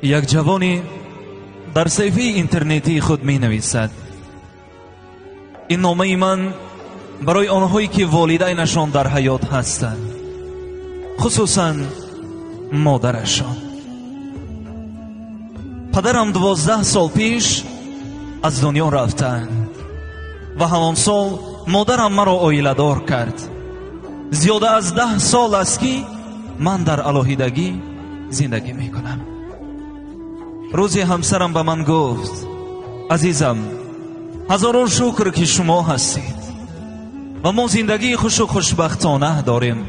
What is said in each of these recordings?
یک جوانی در صفحه اینترنتی خود می نویسد: این نامه من برای آنهایی که والدینشان در حیات هستند، خصوصا مادرشان. پدرم 12 سال پیش از دنیا رفتند و همان سال مادرم مرا عائله‌دار کرد. زیاده از 10 سال است که من در علاهیدگی زندگی می کنم. روزی همسرم به من گفت: عزیزم، هزاران شکر که شما هستید و ما زندگی خوش و خوشبختانه داریم.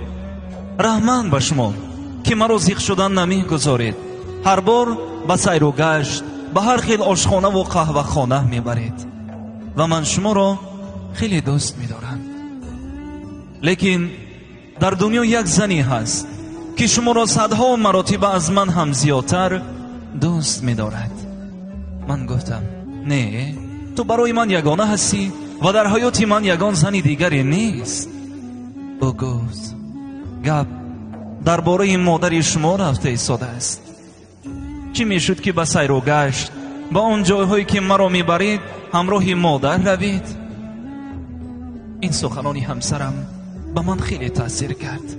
رحمان به شما که مرا زیغ شدن نمی گذارید. هر بار به سیر و گشت به هر خیل آشخانه و قهوه خانه می برید و من شما را خیلی دوست می دارم. لیکن در دنیا یک زنی هست که شما را صدها مراتب از من هم زیادتر دوست می دارد. من گفتم: نه، تو برای من یگانه هستی و در حیات من یگان زنی دیگری نیست. او گفت: گپ درباره مادر شما رفته ایستاده است. چی می شد که به سیر و گشت با آن جایهایی که مرا می برید همراه مادر روید؟ این سخنانی همسرم به من خیلی تاثیر کرد.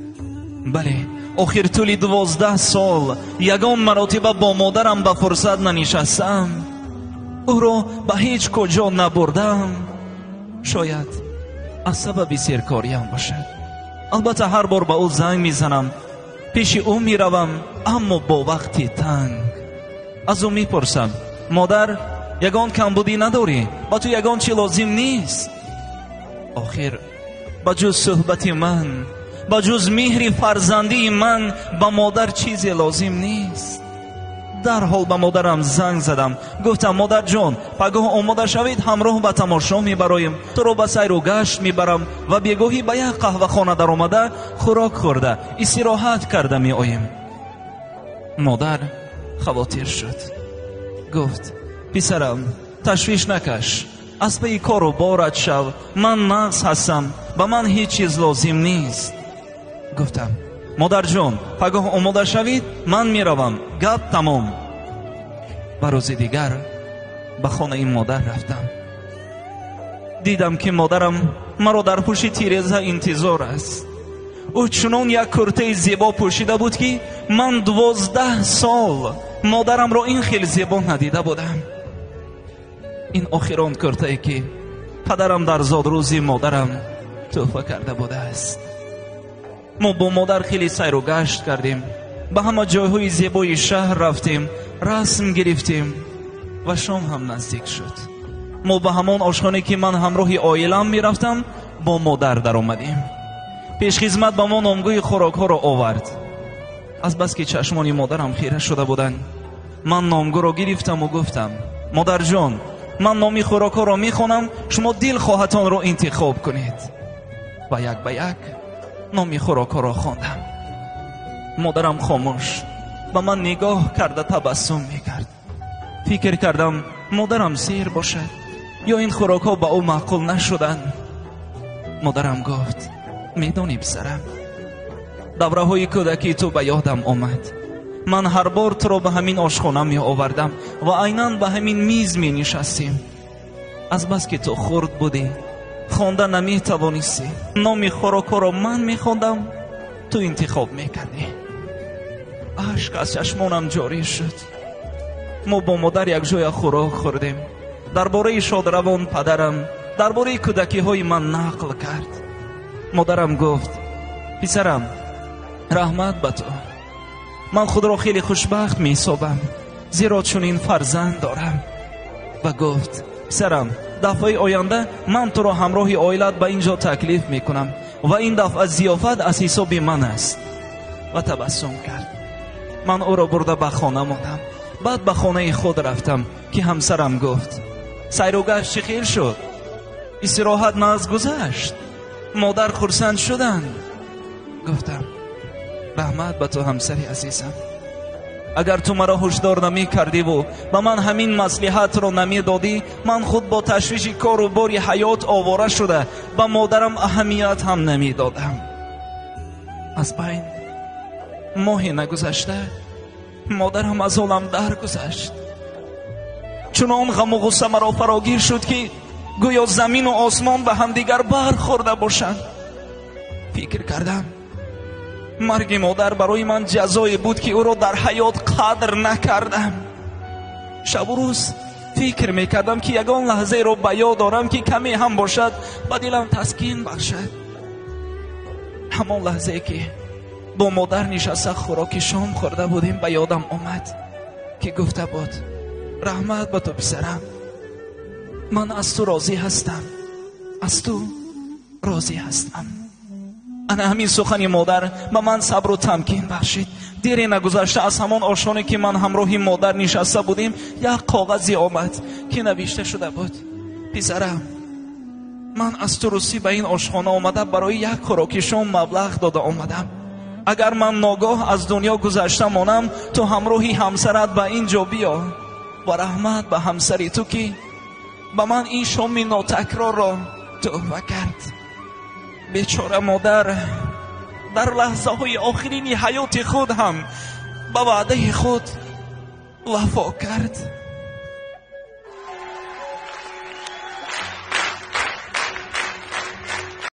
بله، آخر طول 12 سال یگان مراتب با مادرم به فرصت ننشستم، او را به هیچ کجا نبردم. شاید از سبب سیرکاریم باشد. البته هر بار به او زنگ میزنم، پیش او میروم، اما با وقتی تنگ. از او میپرسم: مادر، یگان کمبودی نداری؟ با تو یگان چی لازم نیست؟ آخر بجز صحبت من، بجز مهر فرزندی من به مادر چیزی لازم نیست. در حال به مادرم زنگ زدم، گفتم: مادر جان، پگاه آماده شوید، همراه به تماشا میبرایم، تو رو به سیر و گشت میبرم و بیگاهی به یک قهوه خانه در آمده خوراک خورده استراحت کرده می آییم. مادر خواطر شد، گفت: پسرم، تشویش نکش، از پی کار و بارت شو، من نقص هستم، به من هیچ چیز لازم نیست. گفتم: مادر جان، پگاه آماده شوید، من میروم، گپ تمام. و روز دیگر به خانه این مادر رفتم. دیدم که مادرم مرا در پشت تیرزه انتظار است. او چنان یک کرته زیبا پوشیده بود که من 12 سال مادرم را این خیلی زیبا ندیده بودم. این آخران کرته ای که پدرم در زادروزی مادرم تحفه کرده بوده است. ما با مادر خیلی سیر و گشت کردیم، به همه جایهای زیبای شهر رفتیم، رسم گرفتیم و شام هم نزدیک شد. ما به همان آشخانه که من همراه عائله‌ام می رفتم با مادر در آمدیم. پیش خدمت به ما نامگوی خوراک ها را آورد. از بس که چشمان مادرم خیره شده بودند، من نامگو را گرفتم و گفتم: مادر جان، من نامی خوراک ها را می خوانم، شما دل خواهتان را انتخاب کنید. و یک به یک نامی خوراک ها را خواندم. مادرم خاموش به من نگاه کرده تبسم می کرد. فکر کردم مادرم سیر باشد یا این خوراک ها به او معقول نشدن. مادرم گفت: میدانی پسرم، دوره های کودکی تو به یادم آمد. من هر بار تو را به همین آشخانه می آوردم و عیناً به همین میز می نشستیم. از بس که تو خرد بودی، خوانده نمی توانستی، نام خوراک را من می خواندم، تو انتخاب می کردی. اشک از چشمانم جاری شد. ما با مادر یک جای خوراک خوردیم. درباره شادروان پدرم درباره کودکی های من نقل کرد. مادرم گفت: پسرم، رحمت به تو، من خود را خیلی خوشبخت می حسابم زیرا چنین فرزند دارم. و گفت: پسرم، دفعه آینده من تو را همراه عائلت به اینجا تکلیف می کنم و این دفعه ضیافت از حساب من است. و تبسم کرد. من او را برده به خانه ماندم. بعد به خانه خود رفتم که همسرم گفت: سیر و گشت چه خیر شد؟ استراحت ناز گذشت؟ مادر خرسند شدن؟ گفتم: رحمت به تو همسری عزیزم، اگر تو مرا هشدار نمی کردی و به من همین مصلحت را نمی دادی، من خود با تشویش کار و باری حیات آواره شده به مادرم اهمیت هم نمی دادم. از بین ماهی نگذشته مادرم از عالم درگذشت. چنان غم و غصه مرا فراگیر شد که گویا زمین و آسمان به هم دیگر برخورده باشند. فکر کردم مرگ مادر برای من جزایی بود که او را در حیات قدر نکردم. شب و روز فکر میکردم که یگان لحظه رو به یاد دارم که کمی هم باشد به دلم تسکین بخشد. همان لحظه که با مادر نشسته خوراک شام خورده بودیم به یادم آمد که گفته بود رحمت به تو پسرم، من از تو راضی هستم، از تو راضی هستم. انا همین سخن مادر به من صبر و تمکین بخشید. دیری نگذشته از همان آشانه که من همراه مادر نشسته بودیم یک کاغذی آمد که نوشته شده بود پسرم، من از تو روسی به این آشخانه آمده برای یک خوراک شام مبلغ داده آمدم. اگر من ناگاه از دنیا گذشته مانم تو همراهی همسرت به اینجا بیا و رحمت به همسری تو که به من این شام ناتکرار را تحفه کرد. بیچاره مادر در لحظه های آخرین حیات خود هم به وعده خود وفا کرد.